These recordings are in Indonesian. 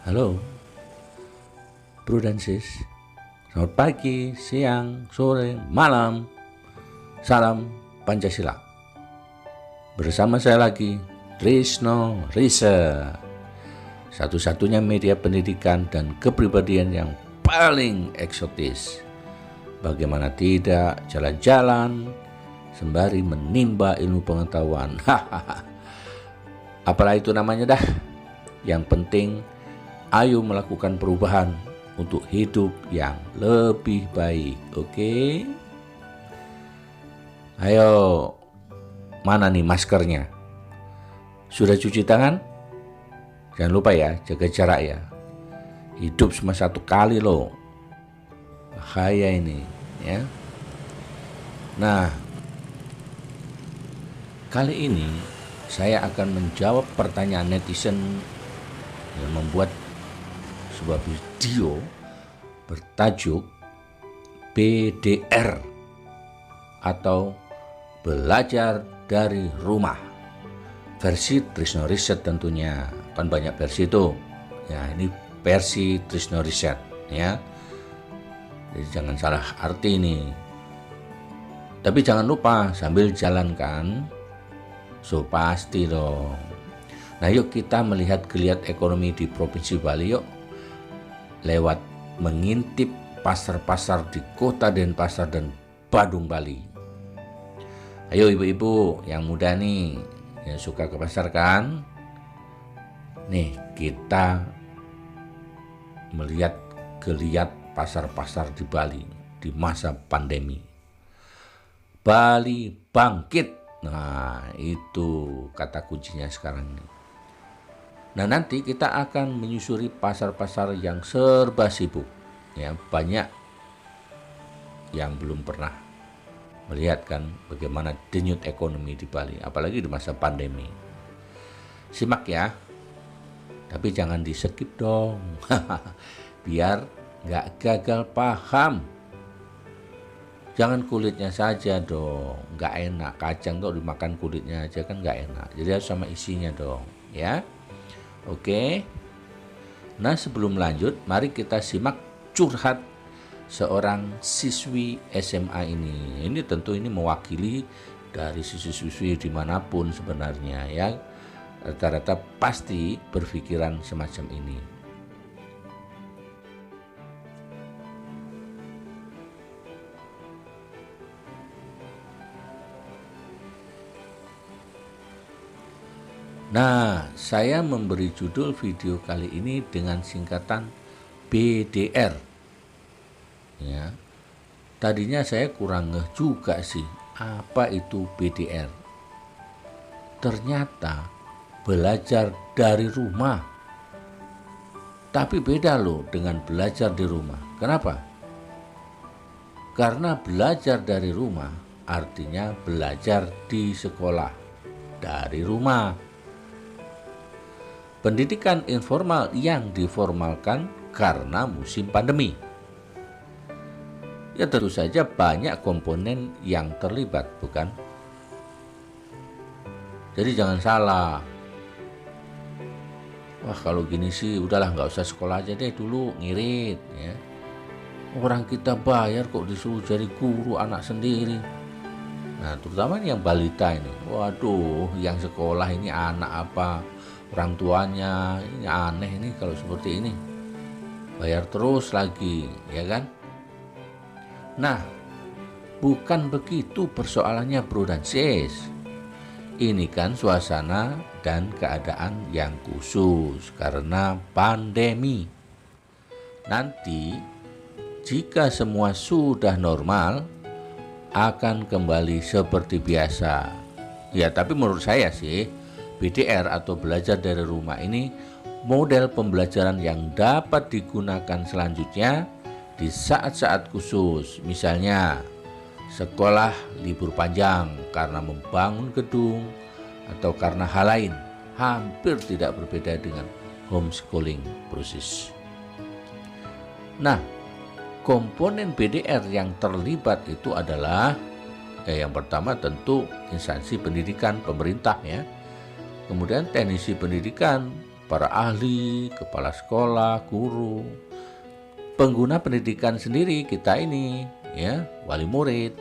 Halo, bro dan sis. Selamat pagi, siang, sore, malam. Salam Pancasila. Bersama saya lagi, Trisno Risa. Satu-satunya media pendidikan dan kepribadian yang paling eksotis. Bagaimana tidak, jalan-jalan sembari menimba ilmu pengetahuan. Apalah itu namanya dah. Yang penting ayo melakukan perubahan untuk hidup yang lebih baik, oke? Ayo, mana nih maskernya? Sudah cuci tangan? Jangan lupa ya, jaga jarak ya. Hidup cuma satu kali loh. Bahaya ini, ya. Nah, kali ini saya akan menjawab pertanyaan netizen yang membuat sebuah video bertajuk BDR atau belajar dari rumah versi Trisno Riset tentunya, kan banyak versi itu ya, ini versi Trisno Riset ya, jadi jangan salah arti ini. Tapi jangan lupa sambil jalankan, so pasti dong. Nah yuk kita melihat geliat ekonomi di Provinsi Bali yuk, lewat mengintip pasar-pasar di Kota Denpasar dan Badung Bali. Ayo ibu-ibu yang muda nih, yang suka ke pasar kan? Nih kita melihat geliat pasar-pasar di Bali di masa pandemi. Bali bangkit, nah itu kata kuncinya sekarang nih. Nah nanti kita akan menyusuri pasar-pasar yang serba sibuk ya, banyak yang belum pernah melihat kan bagaimana denyut ekonomi di Bali, apalagi di masa pandemi. Simak ya, tapi jangan di skip dong biar gak gagal paham. Jangan kulitnya saja dong, gak enak. Kacang tuh dimakan kulitnya aja kan gak enak, jadi harus sama isinya dong ya. Oke, nah sebelum lanjut, mari kita simak curhat seorang siswi SMA ini. Ini tentu ini mewakili dari siswi-siswi dimanapun sebenarnya ya. Rata-rata pasti berpikiran semacam ini. Nah, saya memberi judul video kali ini dengan singkatan BDR. Ya. Tadinya saya kurang ngeh juga sih, apa itu BDR. Ternyata belajar dari rumah. Tapi beda loh dengan belajar di rumah. Kenapa? Karena belajar dari rumah artinya belajar di sekolah dari rumah. Pendidikan informal yang diformalkan karena musim pandemi. Ya tentu saja banyak komponen yang terlibat, bukan? Jadi jangan salah. Wah kalau gini sih udahlah nggak usah sekolah aja deh dulu, ngirit ya. Orang kita bayar kok disuruh jadi guru anak sendiri. Nah terutama yang balita ini. Waduh yang sekolah ini anak apa? Orang tuanya ini aneh ini kalau seperti ini, bayar terus lagi ya kan. Nah bukan begitu persoalannya bro dan sis. Ini kan suasana dan keadaan yang khusus karena pandemi. Nanti jika semua sudah normal akan kembali seperti biasa ya. Tapi menurut saya sih BDR atau belajar dari rumah ini model pembelajaran yang dapat digunakan selanjutnya di saat-saat khusus. Misalnya sekolah libur panjang karena membangun gedung atau karena hal lain, hampir tidak berbeda dengan homeschooling proses. Nah, komponen BDR yang terlibat itu adalah yang pertama tentu instansi pendidikan pemerintah ya. Kemudian teknisi pendidikan, para ahli, kepala sekolah, guru, pengguna pendidikan sendiri kita ini, ya, wali murid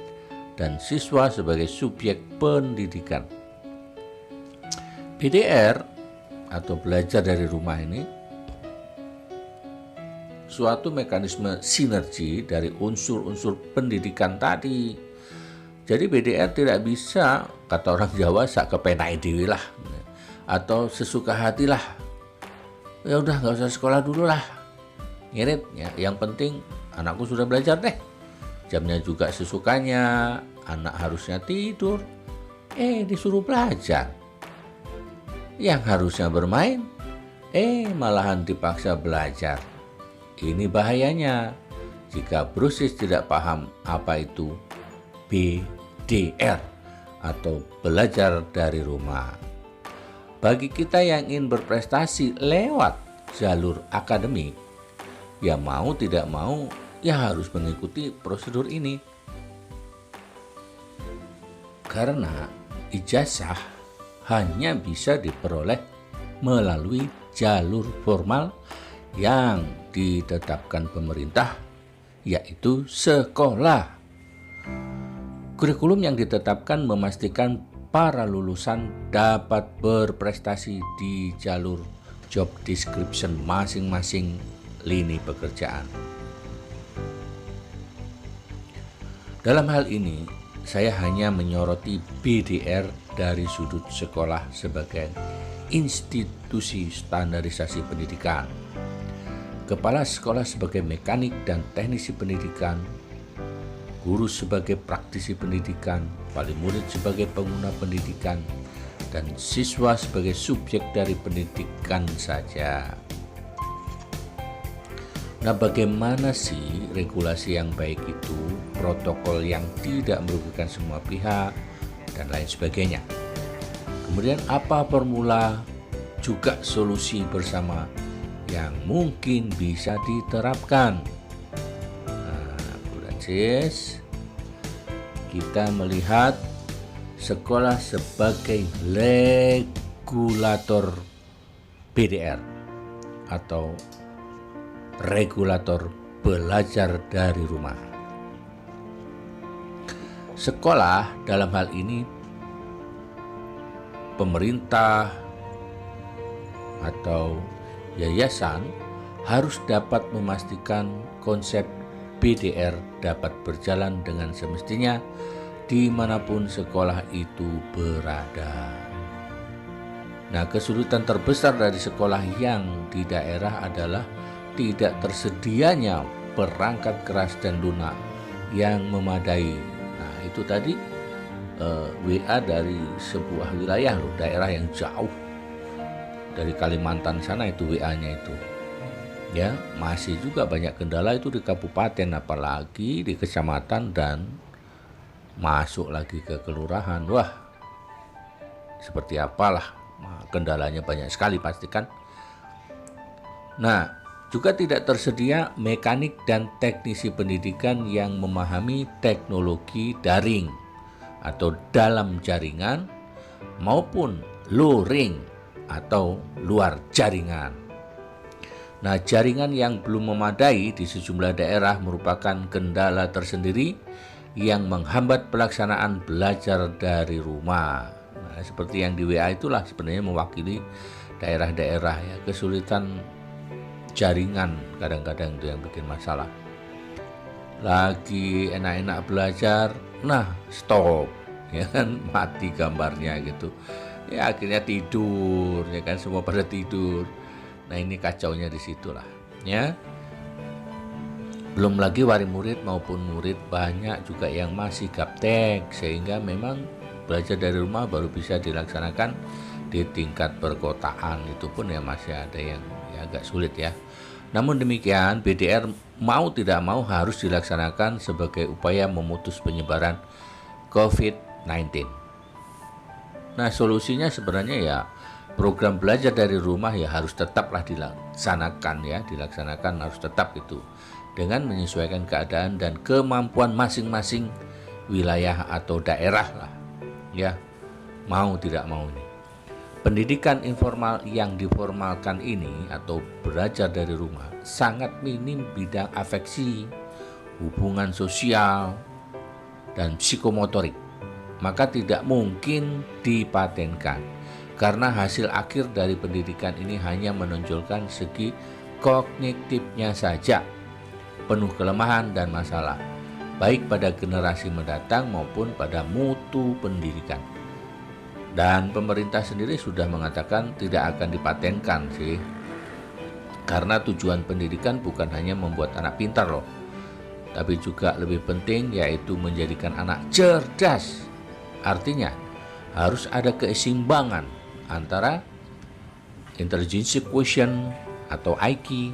dan siswa sebagai subjek pendidikan. BDR atau belajar dari rumah ini suatu mekanisme sinergi dari unsur-unsur pendidikan tadi. Jadi BDR tidak bisa, kata orang Jawa, sak kepenai dewi lah, atau sesuka hati lah. Ya udah nggak usah sekolah dulu lah, ngirit ya. Yang penting anakku sudah belajar deh. Jamnya juga sesukanya, anak harusnya tidur, disuruh belajar. Yang harusnya bermain, malahan dipaksa belajar. Ini bahayanya jika Brusis tidak paham apa itu BDR atau belajar dari rumah. Bagi kita yang ingin berprestasi lewat jalur akademik, ya mau tidak mau ya harus mengikuti prosedur ini. Karena ijazah hanya bisa diperoleh melalui jalur formal yang ditetapkan pemerintah, yaitu sekolah. Kurikulum yang ditetapkan memastikan para lulusan dapat berprestasi di jalur job description masing-masing lini pekerjaan. Dalam hal ini, saya hanya menyoroti BDR dari sudut sekolah sebagai institusi standarisasi pendidikan. Kepala sekolah sebagai mekanik dan teknisi pendidikan, guru sebagai praktisi pendidikan, wali murid sebagai pengguna pendidikan, dan siswa sebagai subjek dari pendidikan saja. Nah, bagaimana sih regulasi yang baik itu, protokol yang tidak merugikan semua pihak, dan lain sebagainya. Kemudian apa formula juga solusi bersama yang mungkin bisa diterapkan. Nah, Budacis, kita melihat sekolah sebagai regulator BDR atau regulator belajar dari rumah. Sekolah dalam hal ini pemerintah atau yayasan harus dapat memastikan konsep BDR dapat berjalan dengan semestinya dimanapun sekolah itu berada. Nah, kesulitan terbesar dari sekolah yang di daerah adalah tidak tersedianya perangkat keras dan lunak yang memadai. Nah, itu tadi WA dari sebuah wilayah loh, daerah yang jauh dari Kalimantan sana itu WA-nya itu. Ya, masih juga banyak kendala itu di kabupaten, apalagi di kecamatan dan masuk lagi ke kelurahan. Wah, seperti apalah, kendalanya banyak sekali pastikan. Nah, juga tidak tersedia mekanik dan teknisi pendidikan yang memahami teknologi daring atau dalam jaringan maupun luring atau luar jaringan. Nah, jaringan yang belum memadai di sejumlah daerah merupakan kendala tersendiri yang menghambat pelaksanaan belajar dari rumah. Nah, seperti yang di WA itulah sebenarnya mewakili daerah-daerah ya, kesulitan jaringan kadang-kadang itu yang bikin masalah. Lagi enak-enak belajar, nah stop, ya kan, mati gambarnya gitu. Ya akhirnya tidur, ya kan, semua pada tidur. Nah, ini kacaunya di situlah, ya. Belum lagi wali murid maupun murid banyak juga yang masih gaptek, sehingga memang belajar dari rumah baru bisa dilaksanakan di tingkat perkotaan. Itu pun ya masih ada yang ya agak sulit ya. Namun demikian, BDR mau tidak mau harus dilaksanakan sebagai upaya memutus penyebaran COVID-19. Nah, solusinya sebenarnya ya program belajar dari rumah ya harus tetaplah dilaksanakan harus tetap itu dengan menyesuaikan keadaan dan kemampuan masing-masing wilayah atau daerah lah, ya, mau tidak mau ini. Pendidikan informal yang diformalkan ini atau belajar dari rumah sangat minim bidang afeksi, hubungan sosial, dan psikomotorik. Maka tidak mungkin dipatenkan karena hasil akhir dari pendidikan ini hanya menonjolkan segi kognitifnya saja, penuh kelemahan dan masalah, baik pada generasi mendatang maupun pada mutu pendidikan. Dan pemerintah sendiri sudah mengatakan tidak akan dipatenkan sih, karena tujuan pendidikan bukan hanya membuat anak pintar loh, tapi juga lebih penting yaitu menjadikan anak cerdas. Artinya harus ada keseimbangan antara intelligence quotient atau IQ,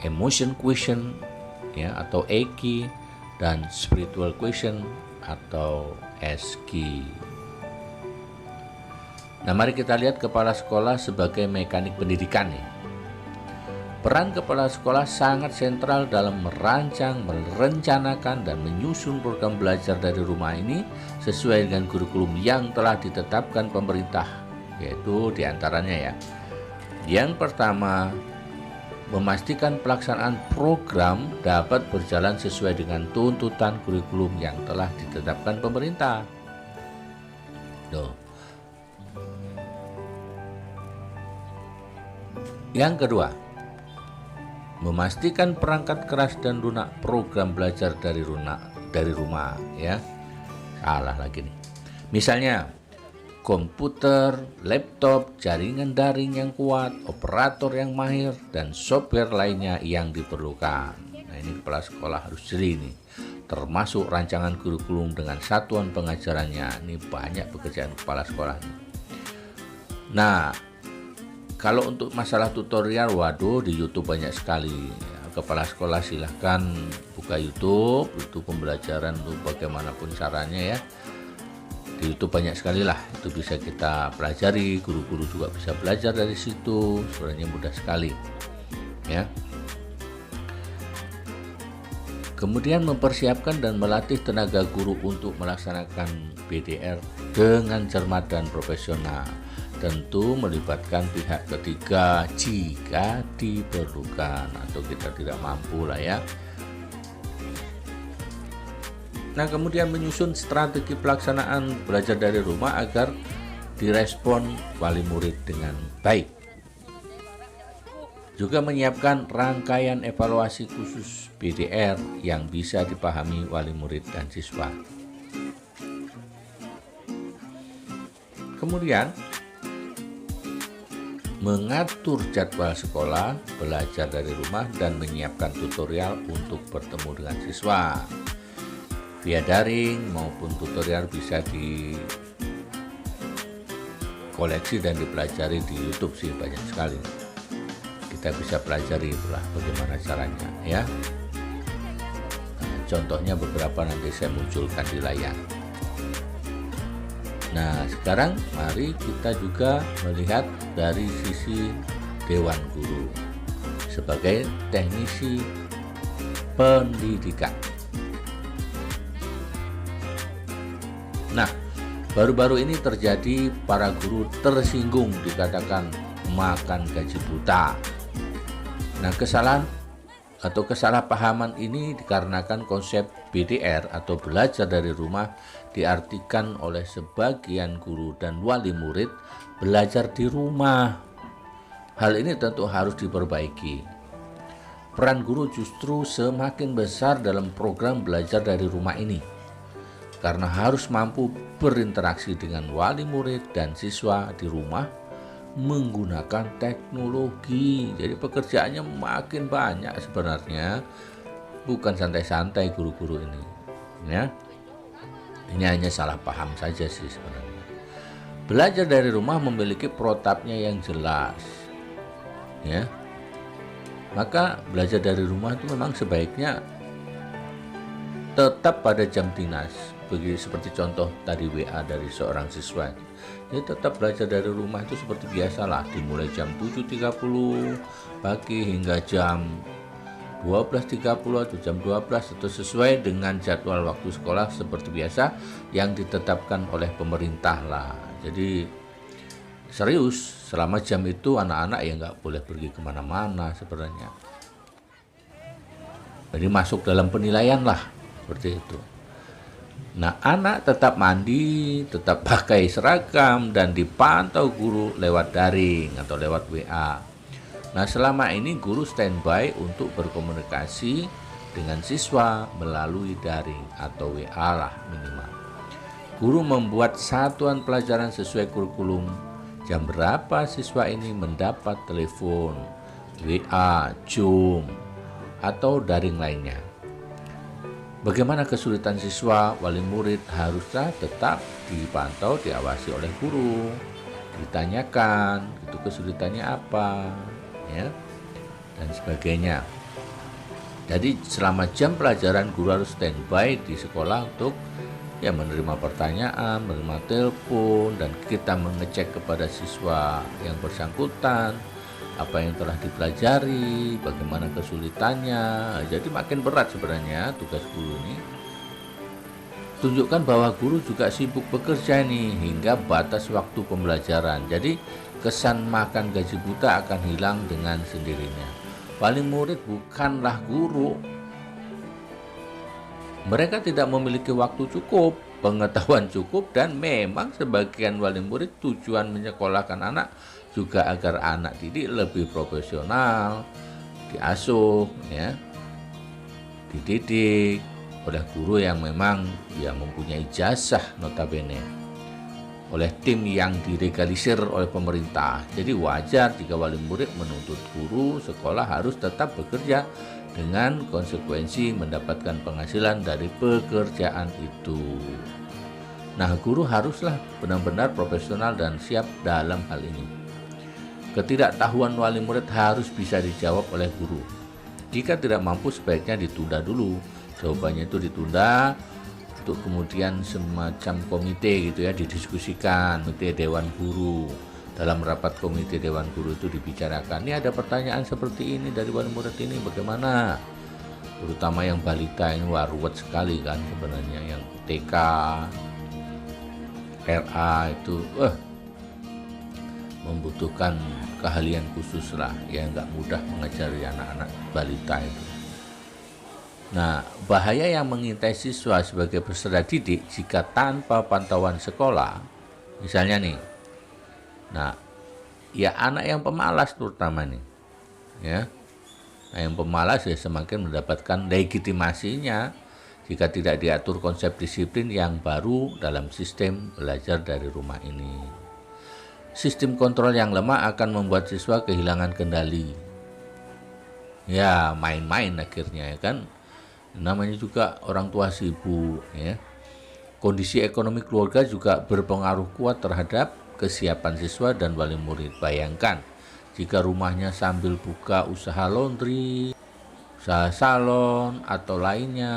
emotion quotient ya atau EQ, dan spiritual quotient atau SQ. Nah, mari kita lihat kepala sekolah sebagai mekanik pendidikan nih. Peran kepala sekolah sangat sentral dalam merancang, merencanakan, dan menyusun program belajar dari rumah ini sesuai dengan kurikulum yang telah ditetapkan pemerintah, yaitu diantaranya ya. Yang pertama, memastikan pelaksanaan program dapat berjalan sesuai dengan tuntutan kurikulum yang telah ditetapkan pemerintah. Yang kedua, memastikan perangkat keras dan lunak program belajar dari rumah ya. Salah lagi nih. Misalnya komputer, laptop, jaringan daring yang kuat, operator yang mahir, dan software lainnya yang diperlukan. Nah, ini kepala sekolah harus jeli nih. Termasuk rancangan kurikulum dengan satuan pengajarannya. Ini banyak pekerjaan kepala sekolah nih. Nah, kalau untuk masalah tutorial, waduh, di YouTube banyak sekali. Kepala sekolah silahkan buka YouTube, itu pembelajaran untuk bagaimanapun caranya ya. Di YouTube banyak sekali lah, itu bisa kita pelajari, guru-guru juga bisa belajar dari situ, sebenarnya mudah sekali. Ya. Kemudian mempersiapkan dan melatih tenaga guru untuk melaksanakan BDR dengan cermat dan profesional. Tentu melibatkan pihak ketiga jika diperlukan atau kita tidak mampu lah ya. Nah, kemudian menyusun strategi pelaksanaan belajar dari rumah agar direspon wali murid dengan baik. Juga menyiapkan rangkaian evaluasi khusus BDR yang bisa dipahami wali murid dan siswa. Kemudian mengatur jadwal sekolah, belajar dari rumah, dan menyiapkan tutorial untuk bertemu dengan siswa. Via daring maupun tutorial bisa dikoleksi dan dipelajari di YouTube sih, banyak sekali. Kita bisa pelajari itulah bagaimana caranya ya. Nah, contohnya beberapa nanti saya munculkan di layar. Nah, sekarang mari kita juga melihat dari sisi Dewan Guru sebagai teknisi pendidikan. Nah, baru-baru ini terjadi para guru tersinggung dikatakan makan gaji buta. Nah, kesalahan atau kesalahpahaman ini dikarenakan konsep BDR atau belajar dari rumah diartikan oleh sebagian guru dan wali murid belajar di rumah. Hal ini tentu harus diperbaiki. Peran guru justru semakin besar dalam program belajar dari rumah ini, karena harus mampu berinteraksi dengan wali murid dan siswa di rumah menggunakan teknologi. Jadi pekerjaannya makin banyak sebenarnya, bukan santai-santai guru-guru ini ya. Ini hanya salah paham saja sih sebenarnya. Belajar dari rumah memiliki protapnya yang jelas ya. Maka belajar dari rumah itu memang sebaiknya tetap pada jam dinas. Seperti contoh tadi WA dari seorang siswa. Jadi tetap belajar dari rumah itu seperti biasalah, dimulai jam 7.30 pagi hingga jam 12.30 atau jam 12 atau sesuai dengan jadwal waktu sekolah seperti biasa yang ditetapkan oleh pemerintah lah. Jadi serius. Selama jam itu anak-anak ya nggak boleh pergi kemana-mana sebenarnya. Jadi masuk dalam penilaian lah, seperti itu. Nah, anak tetap mandi, tetap pakai seragam, dan dipantau guru lewat daring atau lewat WA. Nah, selama ini guru standby untuk berkomunikasi dengan siswa melalui daring atau WA lah minimal. Guru membuat satuan pelajaran sesuai kurikulum. Jam berapa siswa ini mendapat telepon, WA, Zoom, atau daring lainnya. Bagaimana kesulitan siswa, wali murid haruslah tetap dipantau, diawasi oleh guru, ditanyakan itu kesulitannya apa, ya, dan sebagainya. Jadi selama jam pelajaran guru harus standby di sekolah untuk ya menerima pertanyaan, menerima telepon, dan kita mengecek kepada siswa yang bersangkutan apa yang telah dipelajari, bagaimana kesulitannya. Jadi makin berat sebenarnya tugas guru ini. Tunjukkan bahwa guru juga sibuk bekerja nih hingga batas waktu pembelajaran. Jadi kesan makan gaji buta akan hilang dengan sendirinya. Wali murid bukanlah guru. Mereka tidak memiliki waktu cukup, pengetahuan cukup, dan memang sebagian wali murid tujuan menyekolahkan anak juga agar anak didik lebih profesional, diasuh, ya, dididik oleh guru yang memang ya mempunyai ijazah notabene, oleh tim yang dilegalisir oleh pemerintah. Jadi wajar jika wali murid menuntut guru sekolah harus tetap bekerja dengan konsekuensi mendapatkan penghasilan dari pekerjaan itu. Nah, guru haruslah benar-benar profesional dan siap dalam hal ini. Ketidaktahuan wali murid harus bisa dijawab oleh guru. Jika tidak mampu, sebaiknya ditunda dulu. Jawabannya itu ditunda untuk kemudian semacam komite gitu ya, didiskusikan, komite dewan guru. Dalam rapat komite dewan guru itu dibicarakan, ini ada pertanyaan seperti ini dari wali murid ini, bagaimana? Terutama yang balita ini ruwet sekali kan sebenarnya, yang TK, RA itu membutuhkan keahlian khusus lah, ya nggak mudah mengajari anak-anak balita itu. Nah, bahaya yang mengintai siswa sebagai peserta didik jika tanpa pantauan sekolah, misalnya nih, nah, ya anak yang pemalas terutama nih, ya, nah, yang pemalas ya semakin mendapatkan legitimasinya jika tidak diatur konsep disiplin yang baru dalam sistem belajar dari rumah ini. Sistem kontrol yang lemah akan membuat siswa kehilangan kendali. Ya, main-main akhirnya ya kan. Namanya juga orang tua sibuk ya. Kondisi ekonomi keluarga juga berpengaruh kuat terhadap kesiapan siswa dan wali murid. Bayangkan jika rumahnya sambil buka usaha laundry, usaha salon atau lainnya,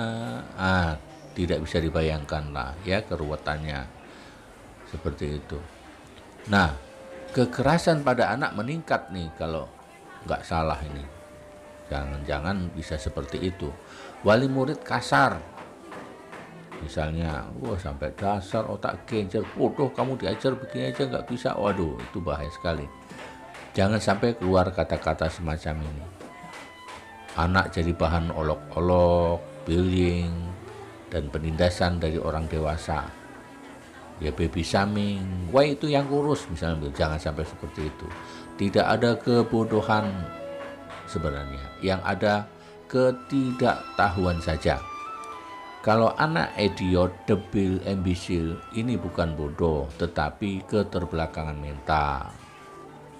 tidak bisa dibayangkan lah ya keruwetannya seperti itu. Nah, kekerasan pada anak meningkat nih kalau nggak salah ini. Jangan-jangan bisa seperti itu. Wali murid kasar, misalnya, sampai dasar otak genjer, bodoh kamu diajar begini aja nggak bisa. Waduh, itu bahaya sekali. Jangan sampai keluar kata-kata semacam ini. Anak jadi bahan olok-olok, bullying, dan penindasan dari orang dewasa. Ya baby shaming, wah itu yang kurus misalnya, jangan sampai seperti itu. Tidak ada kebodohan sebenarnya, yang ada ketidaktahuan saja. Kalau anak idiot, debil, embisil, ini bukan bodoh, tetapi keterbelakangan mental.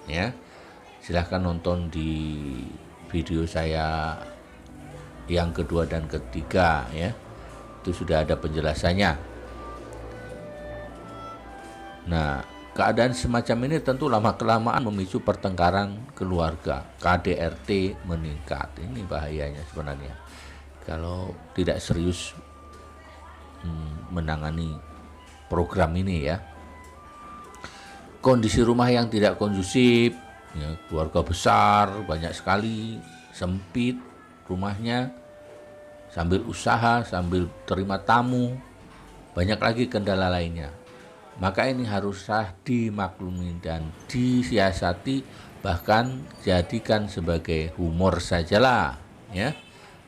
Ya, silahkan nonton di video saya yang kedua dan ketiga ya, itu sudah ada penjelasannya. Nah, keadaan semacam ini tentu lama-kelamaan memicu pertengkaran keluarga, KDRT meningkat. Ini bahayanya sebenarnya kalau tidak serius menangani program ini ya. Kondisi rumah yang tidak kondusif, ya, keluarga besar, banyak sekali, sempit rumahnya, sambil usaha, sambil terima tamu, banyak lagi kendala lainnya. Maka ini haruslah dimaklumi dan disiasati, bahkan jadikan sebagai humor sajalah, ya.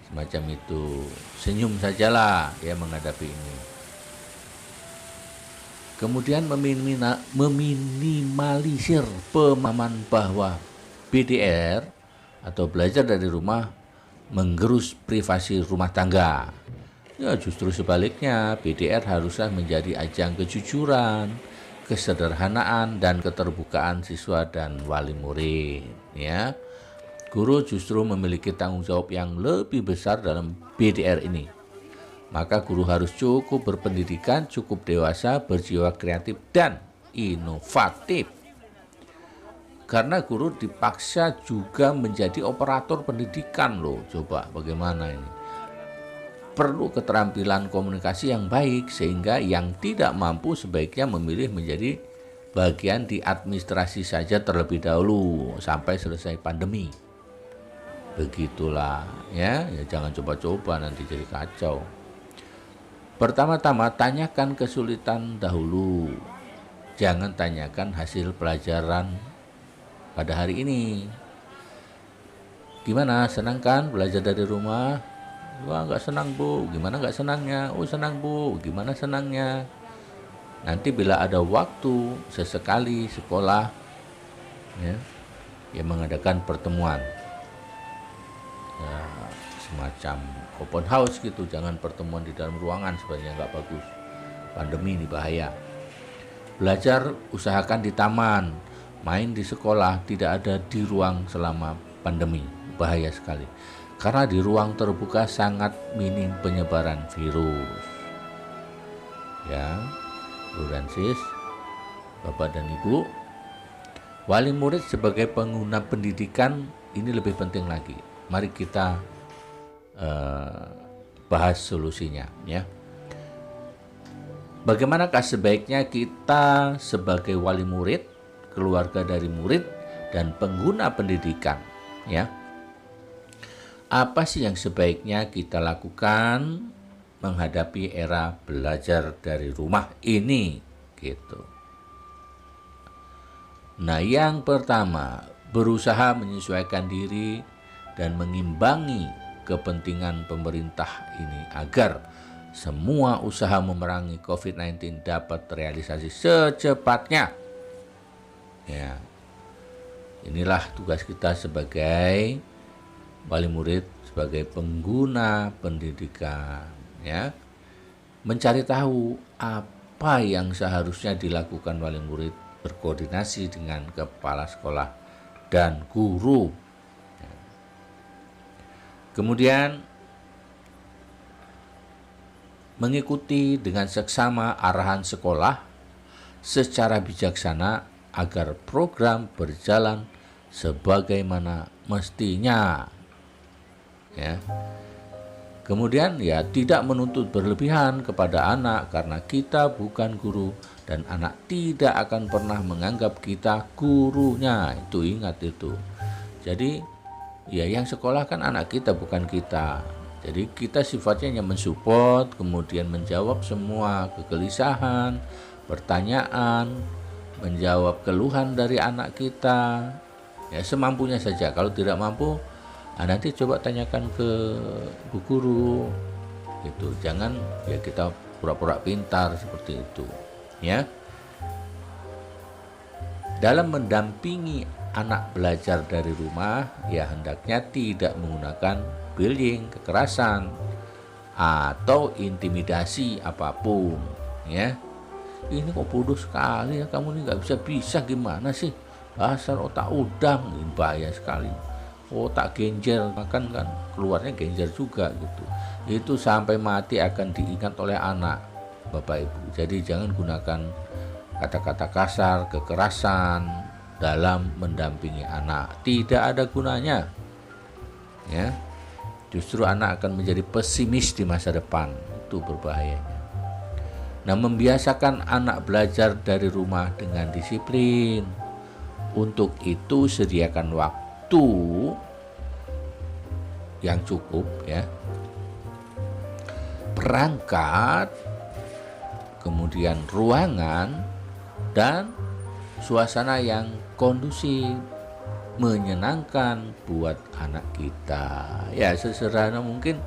Semacam itu, senyum sajalah ya menghadapi ini. Kemudian meminimalisir pemahaman bahwa BDR atau belajar dari rumah menggerus privasi rumah tangga. Ya justru sebaliknya, BDR haruslah menjadi ajang kejujuran, kesederhanaan, dan keterbukaan siswa dan wali murid. Ya, guru justru memiliki tanggung jawab yang lebih besar dalam BDR ini. Maka guru harus cukup berpendidikan, cukup dewasa, berjiwa kreatif, dan inovatif. Karena guru dipaksa juga menjadi operator pendidikan loh. Coba bagaimana ini? Perlu keterampilan komunikasi yang baik, sehingga yang tidak mampu sebaiknya memilih menjadi bagian di administrasi saja terlebih dahulu sampai selesai pandemi. Begitulah ya jangan coba-coba nanti jadi kacau. Pertama-tama tanyakan kesulitan dahulu. Jangan tanyakan hasil pelajaran pada hari ini. Gimana, senang kan belajar dari rumah? Wah, nggak senang bu. Gimana nggak senangnya? Oh senang bu. Gimana senangnya? Nanti bila ada waktu sesekali sekolah ya mengadakan pertemuan ya, semacam open house gitu. Jangan pertemuan di dalam ruangan, sebenarnya nggak bagus. Pandemi ini bahaya. Belajar usahakan di taman, main di sekolah, tidak ada di ruang selama pandemi. Bahaya sekali. Karena di ruang terbuka sangat minim penyebaran virus. Ya, Bro dan Sis, Bapak dan Ibu, wali murid sebagai pengguna pendidikan ini lebih penting lagi. Mari kita bahas solusinya, ya. Bagaimanakah sebaiknya kita sebagai wali murid, keluarga dari murid, dan pengguna pendidikan, ya? Apa sih yang sebaiknya kita lakukan menghadapi era belajar dari rumah ini gitu. Nah, yang pertama, berusaha menyesuaikan diri dan mengimbangi kepentingan pemerintah ini agar semua usaha memerangi COVID-19 dapat terrealisasi secepatnya. Ya. Inilah tugas kita sebagai wali murid, sebagai pengguna pendidikan, ya, mencari tahu apa yang seharusnya dilakukan wali murid, berkoordinasi dengan kepala sekolah dan guru. Kemudian mengikuti dengan seksama arahan sekolah secara bijaksana agar program berjalan sebagaimana mestinya. Ya. Kemudian ya tidak menuntut berlebihan kepada anak, karena kita bukan guru dan anak tidak akan pernah menganggap kita gurunya. Itu ingat itu. Jadi ya yang sekolah kan anak kita, bukan kita. Jadi kita sifatnya hanya mensupport, kemudian menjawab semua kegelisahan, pertanyaan, menjawab keluhan dari anak kita. Ya semampunya saja. Kalau tidak mampu, nanti coba tanyakan ke bu guru gitu. Jangan ya kita pura-pura pintar seperti itu, ya. Dalam mendampingi anak belajar dari rumah, ya hendaknya tidak menggunakan bullying, kekerasan atau intimidasi apapun, ya. Ini kok bodoh sekali ya, kamu ini nggak bisa gimana sih, dasar otak udang, ini bahaya sekali. Otak genjer, makan kan keluarnya genjer juga gitu. Itu sampai mati akan diingat oleh anak, Bapak Ibu. Jadi jangan gunakan kata-kata kasar, kekerasan dalam mendampingi anak. Tidak ada gunanya, ya. Justru anak akan menjadi pesimis di masa depan. Itu berbahayanya. Nah, membiasakan anak belajar dari rumah dengan disiplin. Untuk itu sediakan waktu yang cukup, ya, perangkat, kemudian ruangan dan suasana yang kondusif, menyenangkan buat anak kita. Ya sesederhana mungkin,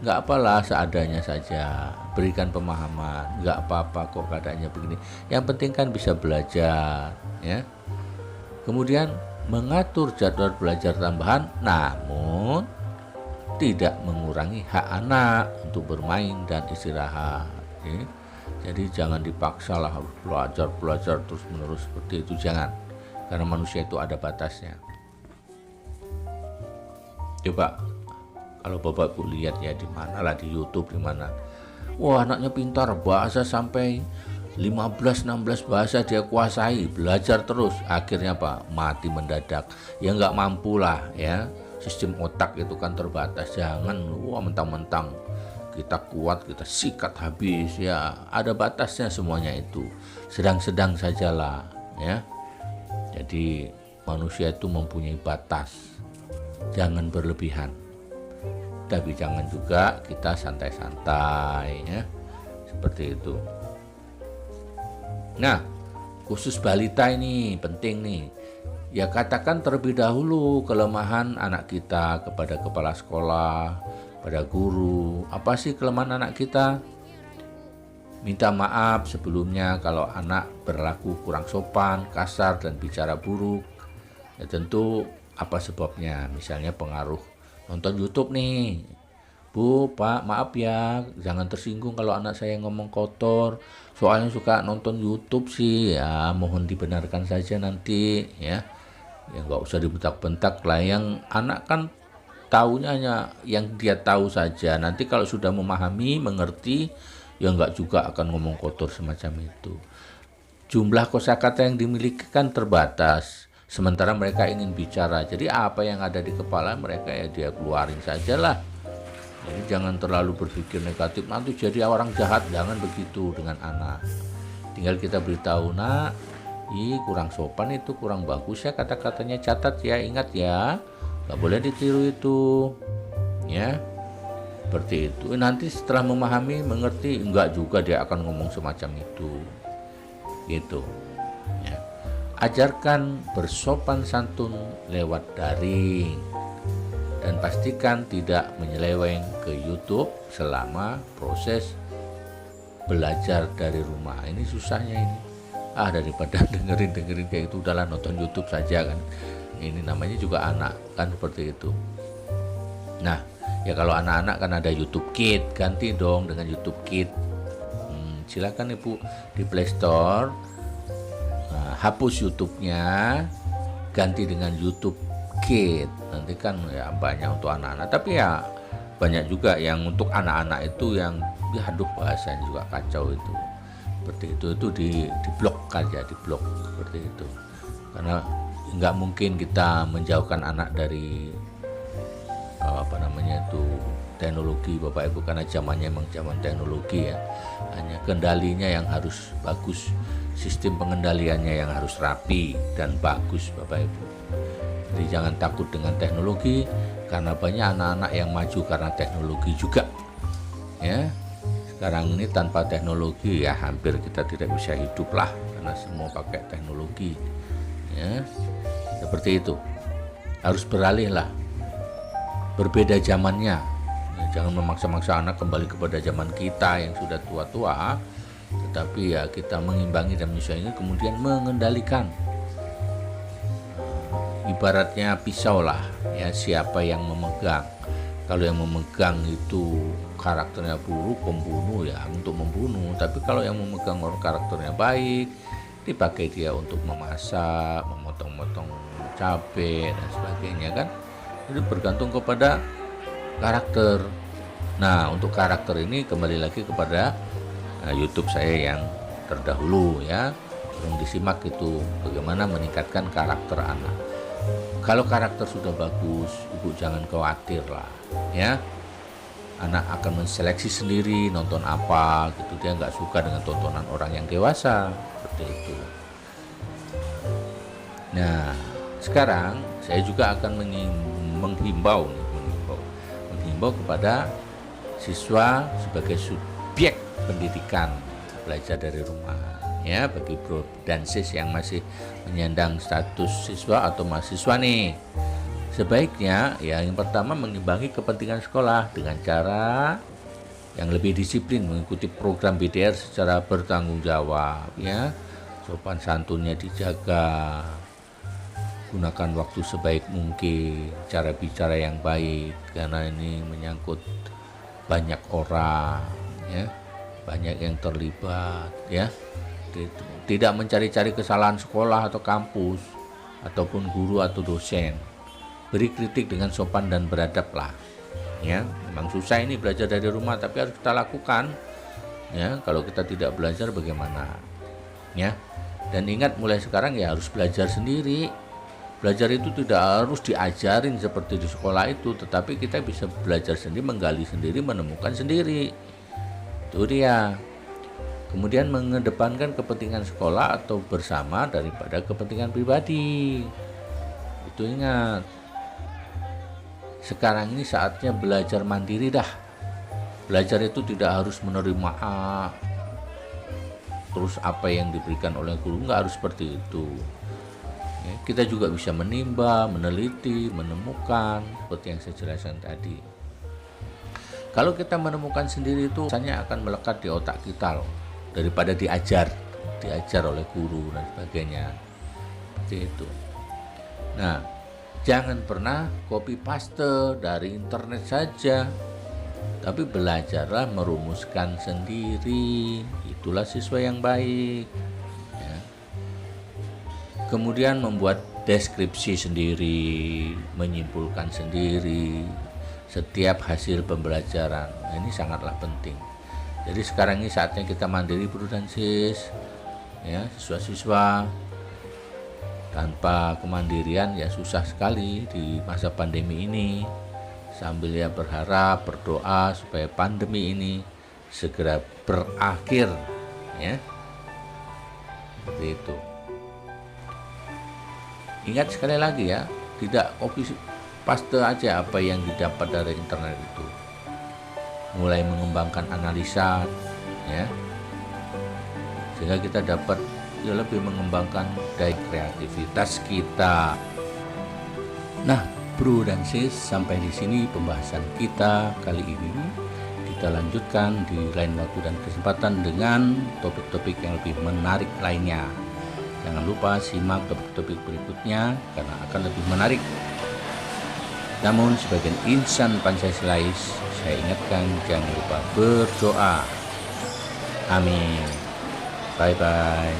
nggak apalah seadanya saja, berikan pemahaman, nggak apa-apa kok keadaannya begini. Yang penting kan bisa belajar, ya. Kemudian mengatur jadwal belajar tambahan, namun tidak mengurangi hak anak untuk bermain dan istirahat. Ya. Jadi jangan dipaksa lah harus belajar terus menerus seperti itu, jangan. Karena manusia itu ada batasnya. Coba kalau Bapak Ibu lihat ya di mana lah, di YouTube di mana. Wah, anaknya pintar, bahasa sampai 15-16 bahasa dia kuasai, belajar terus, akhirnya apa? Mati mendadak. Ya nggak mampu lah ya. Sistem otak itu kan terbatas. Jangan mentang-mentang kita kuat, kita sikat habis, ya ada batasnya semuanya itu. Sedang-sedang sajalah ya. Jadi manusia itu mempunyai batas. Jangan berlebihan. Tapi jangan juga kita santai-santai ya. Seperti itu. Nah, khusus balita ini penting nih. Ya katakan terlebih dahulu kelemahan anak kita kepada kepala sekolah, pada guru. Apa sih kelemahan anak kita? Minta maaf sebelumnya kalau anak berlaku kurang sopan, kasar, dan bicara buruk. Ya tentu apa sebabnya? Misalnya pengaruh nonton YouTube nih. Bu, Pak, maaf ya, jangan tersinggung kalau anak saya ngomong kotor. Soalnya suka nonton YouTube sih, ya mohon dibenarkan saja nanti ya. Ya nggak usah dibentak-bentak lah, yang anak kan taunya hanya yang dia tahu saja. Nanti kalau sudah memahami, mengerti, ya nggak juga akan ngomong kotor semacam itu. Jumlah kosakata yang dimiliki kan terbatas, sementara mereka ingin bicara. Jadi apa yang ada di kepala mereka ya dia keluarin sajalah. Jadi jangan terlalu berpikir negatif, nanti jadi orang jahat, jangan begitu dengan anak. Tinggal kita beritahu, nak, kurang sopan itu, kurang bagus ya kata-katanya, catat ya, ingat ya, gak boleh ditiru itu, ya, seperti itu. Nanti setelah memahami, mengerti, enggak juga dia akan ngomong semacam itu, gitu. Ya. Ajarkan bersopan santun lewat daring. Dan pastikan tidak menyeleweng ke YouTube selama proses belajar dari rumah. Ini susahnya ini. Daripada dengerin kayak itu, udahlah nonton YouTube saja kan. Ini namanya juga anak kan, seperti itu. Nah, ya kalau anak-anak kan ada YouTube Kids, ganti dong dengan YouTube Kids. Silakan Ibu di Play Store, hapus YouTube-nya, ganti dengan YouTube Kids. Nanti kan ya banyak untuk anak-anak, tapi ya banyak juga yang untuk anak-anak itu yang dihaduh bahasanya juga kacau itu. Seperti itu di blok aja, di blok seperti itu. Karena nggak mungkin kita menjauhkan anak dari teknologi Bapak Ibu, karena zamannya memang zaman teknologi ya. Hanya kendalinya yang harus bagus, sistem pengendaliannya yang harus rapi dan bagus Bapak Ibu. Jadi jangan takut dengan teknologi, karena banyak anak-anak yang maju karena teknologi juga. Ya, sekarang ini tanpa teknologi ya hampir kita tidak bisa hidup lah, karena semua pakai teknologi. Ya, seperti itu. Harus beralih lah, berbeda zamannya. Ya, jangan memaksa-maksa anak kembali kepada zaman kita yang sudah tua-tua, tetapi ya kita mengimbangi dan menyesuaikan, kemudian mengendalikan. Ibaratnya pisau lah ya, siapa yang memegang. Kalau yang memegang itu karakternya buruk, pembunuh ya untuk membunuh. Tapi kalau yang memegang orang karakternya baik, dipakai dia untuk memasak, memotong-motong cabai dan sebagainya kan. Jadi bergantung kepada karakter. Nah, untuk karakter ini kembali lagi kepada YouTube saya yang terdahulu ya. Tolong disimak itu bagaimana meningkatkan karakter anak. Kalau karakter sudah bagus, Ibu jangan khawatir lah ya. Anak akan menseleksi sendiri nonton apa gitu. Dia nggak suka dengan tontonan orang yang dewasa seperti itu. Nah, sekarang saya juga akan menghimbau kepada siswa sebagai subjek pendidikan belajar dari rumah. ya bagi bro dan sis yang masih menyandang status siswa atau mahasiswa nih. Sebaiknya ya yang pertama mengimbangi kepentingan sekolah dengan cara yang lebih disiplin, mengikuti program BDR secara bertanggung jawab ya. Sopan santunnya dijaga, gunakan waktu sebaik mungkin, cara bicara yang baik karena ini menyangkut banyak orang ya, banyak yang terlibat ya. Tidak mencari-cari kesalahan sekolah atau kampus ataupun guru atau dosen. Beri kritik dengan sopan dan beradab lah ya. Memang susah ini belajar dari rumah, tapi harus kita lakukan ya. Kalau kita tidak belajar bagaimana ya. Dan ingat mulai sekarang ya harus belajar sendiri. Belajar itu tidak harus diajarin seperti di sekolah itu, tetapi kita bisa belajar sendiri, menggali sendiri, menemukan sendiri. Itu dia. Kemudian mengedepankan kepentingan sekolah atau bersama daripada kepentingan pribadi. Itu ingat. Sekarang ini saatnya belajar mandiri dah. Belajar itu tidak harus menerima terus apa yang diberikan oleh guru, nggak harus seperti itu. Ya, kita juga bisa menimba, meneliti, menemukan seperti yang saya jelaskan tadi. Kalau kita menemukan sendiri itu rasanya akan melekat di otak kita loh, daripada diajar oleh guru dan sebagainya. Seperti itu. Nah, jangan pernah copy paste dari internet saja, tapi belajarlah merumuskan sendiri. Itulah siswa yang baik ya. Kemudian membuat deskripsi sendiri, menyimpulkan sendiri setiap hasil pembelajaran. Nah, ini sangatlah penting. Jadi sekarang ini saatnya kita mandiri bro dan sis ya, siswa-siswa. Tanpa kemandirian ya susah sekali di masa pandemi ini. Sambil ya berharap, berdoa supaya pandemi ini segera berakhir ya. Seperti itu. Ingat sekali lagi ya, tidak copy paste aja apa yang didapat dari internet itu. Mulai mengembangkan analisa ya, sehingga kita dapat ya lebih mengembangkan daya kreativitas kita. Nah, bro dan sis, sampai di sini pembahasan kita kali ini. Kita lanjutkan di lain waktu dan kesempatan dengan topik-topik yang lebih menarik lainnya. Jangan lupa simak topik-topik berikutnya karena akan lebih menarik. Namun sebagai insan Pancasilais, saya ingatkan jangan lupa berdoa. Amin. Bye-bye.